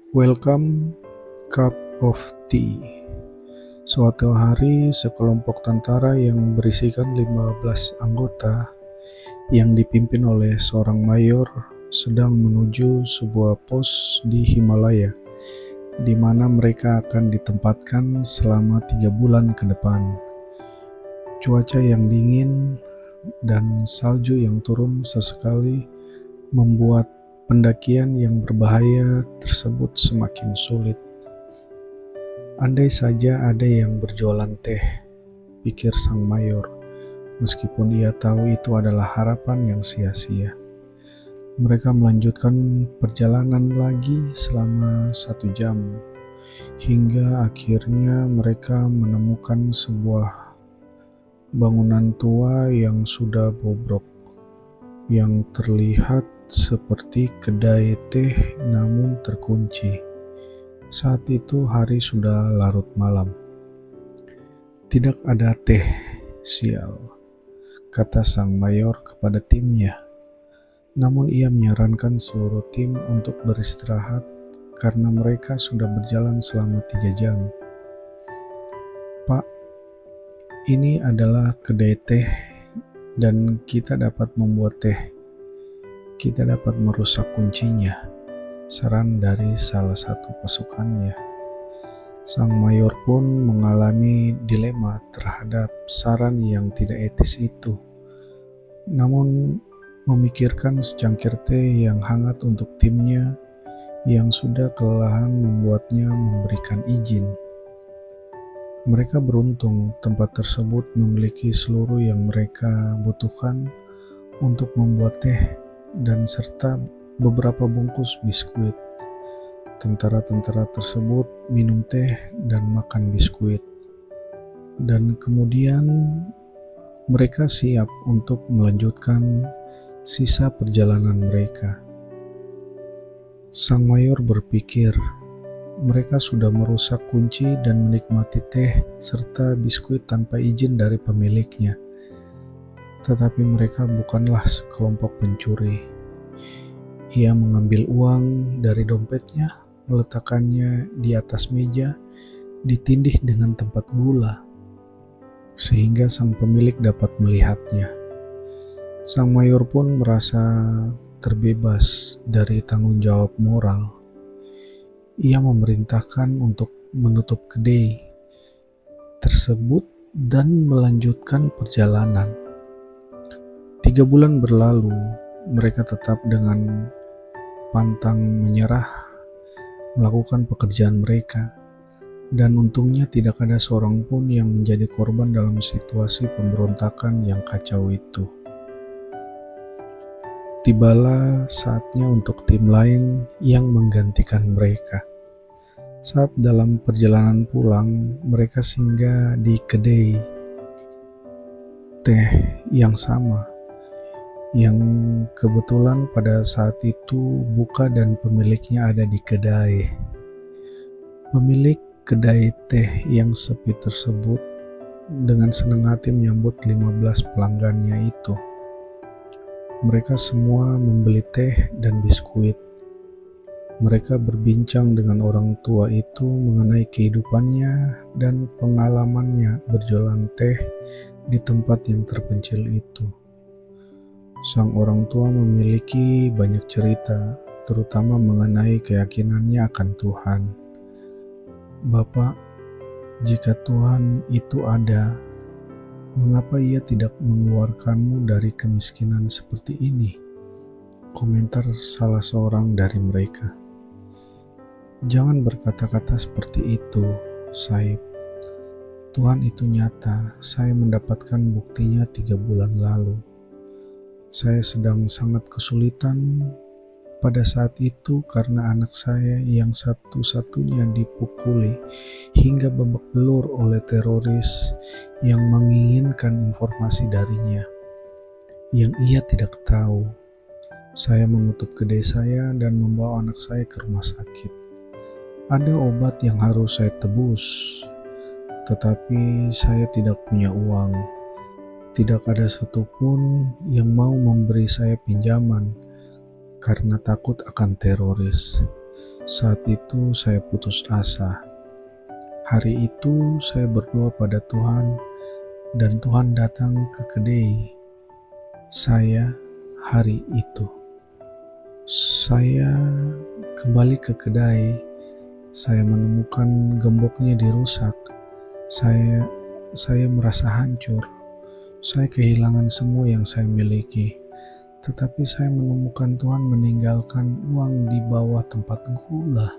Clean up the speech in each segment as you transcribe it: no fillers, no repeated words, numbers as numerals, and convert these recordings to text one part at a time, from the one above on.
Welcome Cup of Tea. Suatu hari, sekelompok tentara yang berisikan 15 anggota yang dipimpin oleh seorang mayor sedang menuju sebuah pos di Himalaya, di mana mereka akan ditempatkan selama 3 bulan ke depan. Cuaca yang dingin dan salju yang turun sesekali membuat pendakian yang berbahaya tersebut semakin sulit. Andai saja ada yang berjualan teh, pikir sang mayor, meskipun ia tahu itu adalah harapan yang sia-sia. Mereka melanjutkan perjalanan lagi selama 1 jam, hingga akhirnya mereka menemukan sebuah bangunan tua yang sudah bobrok, yang terlihat seperti kedai teh namun terkunci. Saat itu hari sudah larut malam. Tidak ada teh, sial, kata sang mayor kepada timnya. Namun ia menyarankan seluruh tim untuk beristirahat karena mereka sudah berjalan selama 3 jam. Pak, ini adalah kedai teh dan kita dapat membuat teh. Kita dapat merusak kuncinya, saran dari salah satu pasukannya. Sang mayor pun mengalami dilema terhadap saran yang tidak etis itu. Namun memikirkan secangkir teh yang hangat untuk timnya yang sudah kelelahan membuatnya memberikan izin. Mereka beruntung tempat tersebut memiliki seluruh yang mereka butuhkan untuk membuat teh dan serta beberapa bungkus biskuit. Tentara-tentara tersebut minum teh dan makan biskuit. Dan kemudian mereka siap untuk melanjutkan sisa perjalanan mereka. Sang mayor berpikir, mereka sudah merusak kunci dan menikmati teh serta biskuit tanpa izin dari pemiliknya. Tetapi mereka bukanlah sekelompok pencuri. Ia mengambil uang dari dompetnya, meletakkannya di atas meja, ditindih dengan tempat gula, sehingga sang pemilik dapat melihatnya. Sang mayor pun merasa terbebas dari tanggung jawab moral. Ia memerintahkan untuk menutup kedai tersebut dan melanjutkan perjalanan. 3 bulan berlalu, mereka tetap dengan pantang menyerah melakukan pekerjaan mereka, dan untungnya tidak ada seorang pun yang menjadi korban dalam situasi pemberontakan yang kacau itu. Tibalah saatnya untuk tim lain yang menggantikan mereka. Saat dalam perjalanan pulang, mereka singgah di kedai teh yang sama, yang kebetulan pada saat itu buka dan pemiliknya ada di kedai. Pemilik kedai teh yang sepi tersebut dengan senang hati menyambut 15 pelanggannya itu. Mereka semua membeli teh dan biskuit. Mereka berbincang dengan orang tua itu mengenai kehidupannya dan pengalamannya berjualan teh di tempat yang terpencil itu. Sang orang tua memiliki banyak cerita, terutama mengenai keyakinannya akan Tuhan. Bapak, jika Tuhan itu ada, mengapa ia tidak mengeluarkanmu dari kemiskinan seperti ini? Komentar salah seorang dari mereka. Jangan berkata-kata seperti itu, Saib. Tuhan itu nyata, saya mendapatkan buktinya 3 bulan lalu. Saya sedang sangat kesulitan pada saat itu karena anak saya yang satu-satunya dipukuli hingga babak belur oleh teroris yang menginginkan informasi darinya, yang ia tidak tahu. Saya menutup kedai saya dan membawa anak saya ke rumah sakit. Ada obat yang harus saya tebus, tetapi saya tidak punya uang. Tidak ada satupun yang mau memberi saya pinjaman karena takut akan teroris. Saat itu saya putus asa. Hari itu saya berdoa pada Tuhan dan Tuhan datang ke kedai saya hari itu. Saya kembali ke kedai, saya menemukan gemboknya dirusak. Saya merasa hancur. Saya kehilangan semua yang saya miliki. Tetapi saya menemukan Tuhan meninggalkan uang di bawah tempat gula.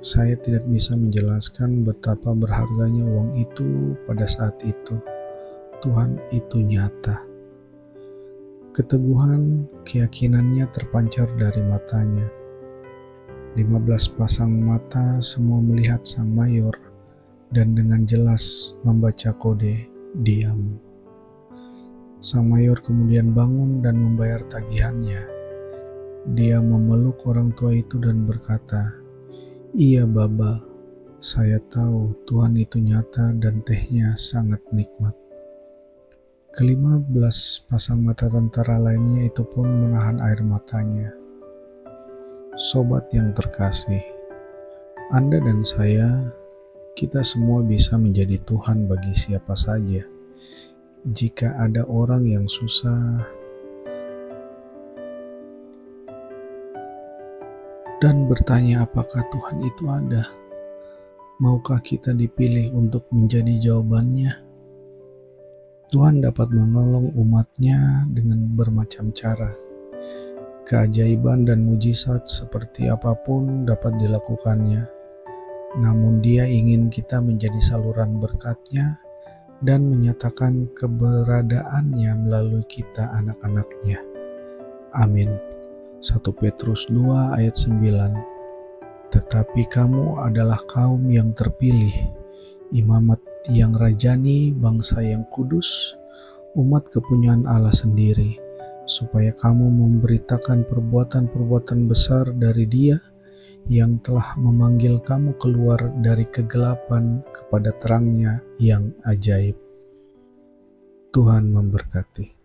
Saya tidak bisa menjelaskan betapa berharganya uang itu pada saat itu. Tuhan itu nyata. Keteguhan keyakinannya terpancar dari matanya. 15 pasang mata semua melihat sang mayor dan dengan jelas membaca kode diam. Sang mayor kemudian bangun dan membayar tagihannya. Dia memeluk orang tua itu dan berkata, "Iya Baba, saya tahu Tuhan itu nyata dan tehnya sangat nikmat." Ke-15 pasang mata tentara lainnya itu pun menahan air matanya. Sobat yang terkasih, Anda dan saya, kita semua bisa menjadi Tuhan bagi siapa saja. Jika ada orang yang susah dan bertanya apakah Tuhan itu ada, maukah kita dipilih untuk menjadi jawabannya? Tuhan dapat menolong umatnya dengan bermacam cara. Keajaiban dan mujizat seperti apapun dapat dilakukannya. Namun Dia ingin kita menjadi saluran berkat-Nya dan menyatakan keberadaannya melalui kita anak-anak-Nya. Amin. 1 Petrus 2 ayat 9. Tetapi kamu adalah kaum yang terpilih, imamat yang rajani, bangsa yang kudus, umat kepunyaan Allah sendiri, supaya kamu memberitakan perbuatan-perbuatan besar dari Dia yang telah memanggil kamu keluar dari kegelapan kepada terang-Nya yang ajaib. Tuhan memberkati.